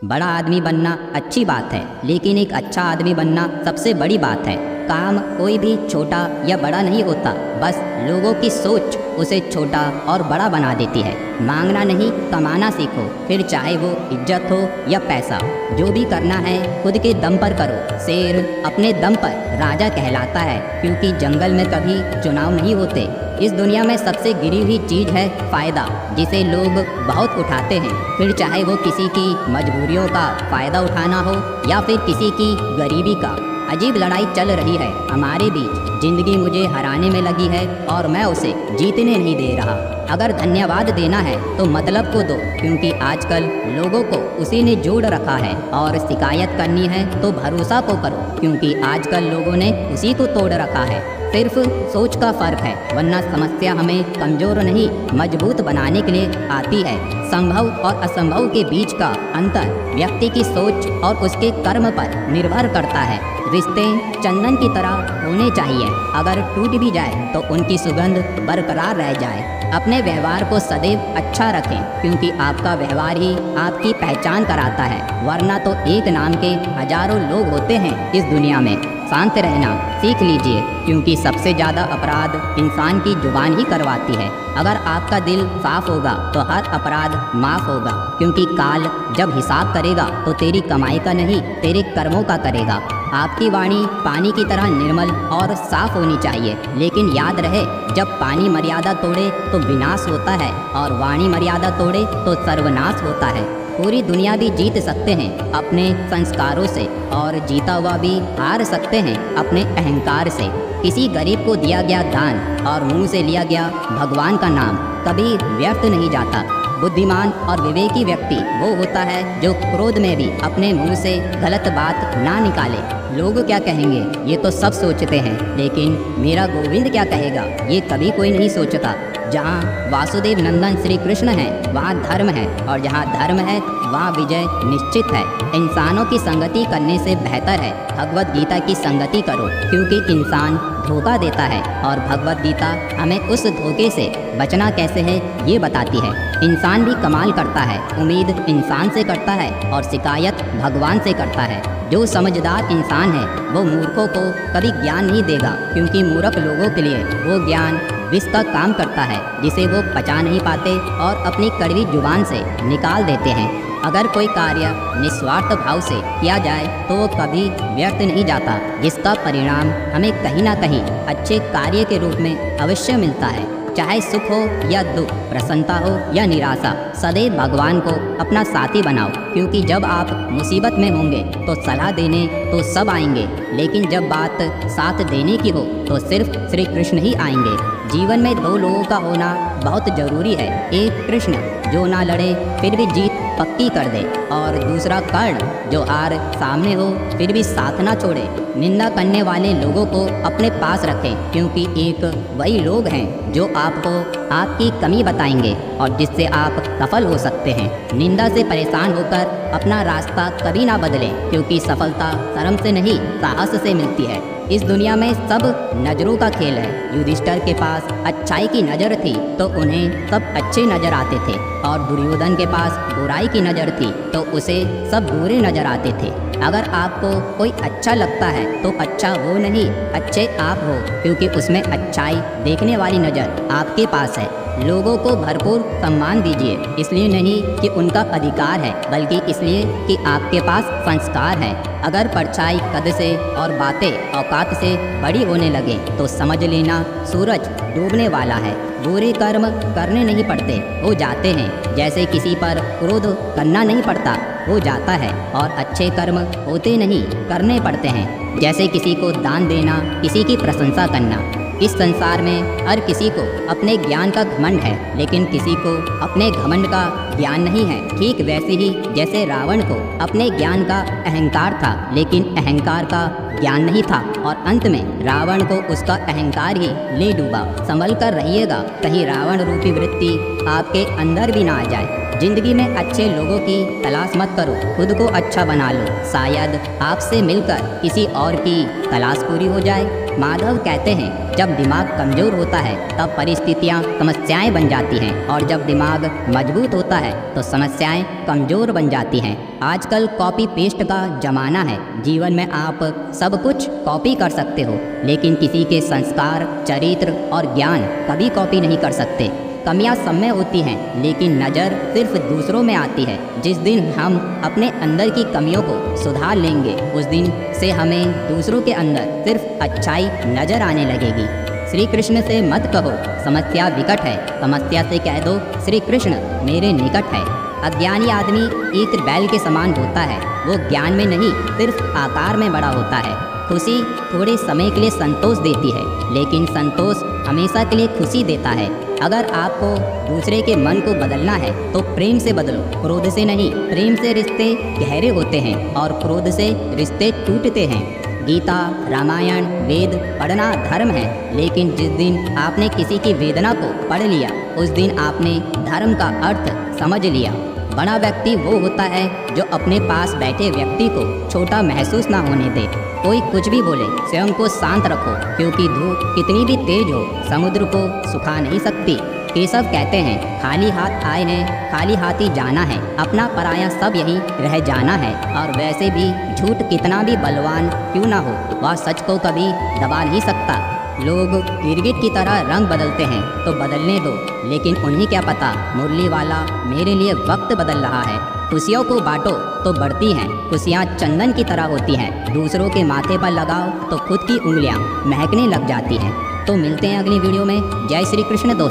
बड़ा आदमी बनना अच्छी बात है, लेकिन एक अच्छा आदमी बनना सबसे बड़ी बात है। काम कोई भी छोटा या बड़ा नहीं होता, बस लोगों की सोच उसे छोटा और बड़ा बना देती है। मांगना नहीं, कमाना सीखो, फिर चाहे वो इज्जत हो या पैसा। जो भी करना है खुद के दम पर करो। शेर अपने दम पर राजा कहलाता है, क्योंकि जंगल में कभी चुनाव नहीं होते। इस दुनिया में सबसे गिरी हुई चीज़ है फ़ायदा, जिसे लोग बहुत उठाते हैं। फिर चाहे वो किसी की मजबूरियों का फ़ायदा उठाना हो या फिर किसी की गरीबी का। अजीब लड़ाई चल रही है हमारे बीच। जिंदगी मुझे हराने में लगी है और मैं उसे जीतने नहीं दे रहा। अगर धन्यवाद देना है तो मतलब को दो, क्योंकि आजकल लोगों को उसी ने जोड़ रखा है। और शिकायत करनी है तो भरोसा को करो, क्योंकि आजकल लोगों ने उसी को तोड़ रखा है। सिर्फ सोच का फ़र्क है, वरना समस्या हमें कमज़ोर नहीं मजबूत बनाने के लिए आती है। संभव और असंभव के बीच का अंतर व्यक्ति की सोच और उसके कर्म पर निर्भर करता है। रिश्ते चंदन की तरह होने चाहिए, अगर टूट भी जाए तो उनकी सुगंध बरकरार रह जाए। अपने व्यवहार को सदैव अच्छा रखें, क्योंकि आपका व्यवहार ही आपकी पहचान कराता है। वरना तो एक नाम के हजारों लोग होते हैं इस दुनिया में। शांत रहना सीख लीजिए, क्योंकि सबसे ज़्यादा अपराध इंसान की जुबान ही करवाती है। अगर आपका दिल साफ होगा तो हर अपराध माफ़ होगा, क्योंकि काल जब हिसाब करेगा तो तेरी कमाई का नहीं, तेरे कर्मों का करेगा। आपकी वाणी पानी की तरह निर्मल और साफ होनी चाहिए, लेकिन याद रहे, जब पानी मर्यादा तोड़े तो विनाश होता है, और वाणी मर्यादा तोड़े तो सर्वनाश होता है। पूरी दुनिया भी जीत सकते हैं अपने संस्कारों से, और जीता हुआ भी हार सकते हैं अपने अहंकार से। किसी गरीब को दिया गया दान और मुंह से लिया गया भगवान का नाम कभी व्यर्थ नहीं जाता। बुद्धिमान और विवेकी व्यक्ति वो होता है जो क्रोध में भी अपने मुंह से गलत बात ना निकाले। लोग क्या कहेंगे ये तो सब सोचते हैं, लेकिन मेरा गोविंद क्या कहेगा ये कभी कोई नहीं सोचता। जहाँ वासुदेव नंदन श्री कृष्ण हैं वहाँ धर्म है, और जहाँ धर्म है वहाँ विजय निश्चित है। इंसानों की संगति करने से बेहतर है भगवत गीता की संगति करो, क्योंकि इंसान धोखा देता है और भगवत गीता हमें उस धोखे से बचना कैसे है ये बताती है। इंसान भी कमाल करता है, उम्मीद इंसान से करता है और शिकायत भगवान से करता है। जो समझदार इंसान है वो मूर्खों को कभी ज्ञान नहीं देगा, क्योंकि मूर्ख लोगों के लिए वो ज्ञान विष का काम करता है, जिसे वो पचा नहीं पाते और अपनी कड़वी जुबान से निकाल देते हैं। अगर कोई कार्य निस्वार्थ भाव से किया जाए तो वो कभी व्यर्थ नहीं जाता, जिसका परिणाम हमें कहीं ना कहीं अच्छे कार्य के रूप में अवश्य मिलता है। चाहे सुख हो या दुख, प्रसन्नता हो या निराशा, सदैव भगवान को अपना साथी बनाओ, क्योंकि जब आप मुसीबत में होंगे तो सलाह देने तो सब आएंगे, लेकिन जब बात साथ देने की हो तो सिर्फ श्री कृष्ण ही आएंगे। जीवन में दो लोगों का होना बहुत ज़रूरी है। एक कृष्ण जो ना लड़े फिर भी जीत पक्की कर दे, और दूसरा कर्ण जो हार सामने हो फिर भी साथ ना छोड़े। निंदा करने वाले लोगों को अपने पास रखें, क्योंकि एक वही लोग हैं जो आपको आपकी कमी बताएंगे और जिससे आप सफल हो सकते हैं। निंदा से परेशान होकर अपना रास्ता कभी ना बदलें, क्योंकि सफलता शर्म से नहीं साहस से मिलती है। इस दुनिया में सब नज़रों का खेल है। युधिष्ठिर के पास अच्छाई की नज़र थी तो उन्हें सब अच्छे नज़र आते थे, और दुर्योधन के पास बुराई की नज़र थी तो उसे सब बुरे नज़र आते थे। अगर आपको कोई अच्छा लगता है तो अच्छा वो नहीं, अच्छे आप हो, क्योंकि उसमें अच्छाई देखने वाली नज़र आपके पास है। लोगों को भरपूर सम्मान दीजिए, इसलिए नहीं कि उनका अधिकार है, बल्कि इसलिए कि आपके पास संस्कार है। अगर परछाई कद से और बातें औकात से बड़ी होने लगे तो समझ लेना सूरज डूबने वाला है। बुरे कर्म करने नहीं पड़ते, हो जाते हैं। जैसे किसी पर क्रोध करना नहीं पड़ता, हो जाता है। और अच्छे कर्म होते नहीं, करने पड़ते हैं। जैसे किसी को दान देना, किसी की प्रशंसा करना। इस संसार में हर किसी को अपने ज्ञान का घमंड है, लेकिन किसी को अपने घमंड का ज्ञान नहीं है। ठीक वैसे ही जैसे रावण को अपने ज्ञान का अहंकार था, लेकिन अहंकार का ज्ञान नहीं था, और अंत में रावण को उसका अहंकार ही ले डूबा। संभल कर रहिएगा, कहीं रावण रूपी वृत्ति आपके अंदर भी ना आ जाए। जिंदगी में अच्छे लोगों की तलाश मत करो, खुद को अच्छा बना लो। शायद आपसे मिलकर किसी और की तलाश पूरी हो जाए। माधव कहते हैं, जब दिमाग कमज़ोर होता है तब परिस्थितियाँ समस्याएं बन जाती हैं और जब दिमाग मजबूत होता है तो समस्याएं कमज़ोर बन जाती हैं। आजकल कॉपी पेस्ट का ज़माना है। जीवन में आप सब कुछ कॉपी कर सकते हो, लेकिन किसी के संस्कार, चरित्र और ज्ञान कभी कॉपी नहीं कर सकते। कमियां सब में होती हैं, लेकिन नज़र सिर्फ दूसरों में आती है। जिस दिन हम अपने अंदर की कमियों को सुधार लेंगे, उस दिन से हमें दूसरों के अंदर सिर्फ अच्छाई नज़र आने लगेगी। श्री कृष्ण से मत कहो समस्या विकट है, समस्या से कह दो श्री कृष्ण मेरे निकट है। अज्ञानी आदमी एक बैल के समान होता है। वो ज्ञान में नहीं, सिर्फ आकार में बड़ा होता है। खुशी थोड़े समय के लिए संतोष देती है, लेकिन संतोष हमेशा के लिए खुशी देता है। अगर आपको दूसरे के मन को बदलना है तो प्रेम से बदलो, क्रोध से नहीं। प्रेम से रिश्ते गहरे होते हैं और क्रोध से रिश्ते टूटते हैं। गीता, रामायण, वेद पढ़ना धर्म है, लेकिन जिस दिन आपने किसी की वेदना को पढ़ लिया, उस दिन आपने धर्म का अर्थ समझ लिया। बड़ा व्यक्ति वो होता है जो अपने पास बैठे व्यक्ति को छोटा महसूस ना होने दे। कोई कुछ भी बोले, स्वयं को शांत रखो, क्योंकि धूप कितनी भी तेज हो समुद्र को सुखा नहीं सकती। केशव कहते हैं, खाली हाथ आए हैं, खाली हाथ ही जाना है। अपना पराया सब यहीं रह जाना है। और वैसे भी झूठ कितना भी बलवान क्यों ना हो, वह सच को कभी दबा नहीं सकता। लोग गिरगिट की तरह रंग बदलते हैं तो बदलने दो, लेकिन उन्हें क्या पता मुरली वाला मेरे लिए वक्त बदल रहा है। खुशियों को बांटो तो बढ़ती हैं। खुशियाँ चंदन की तरह होती हैं, दूसरों के माथे पर लगाओ तो खुद की उंगलियाँ महकने लग जाती हैं। तो मिलते हैं अगली वीडियो में। जय श्री कृष्ण दोस्तों।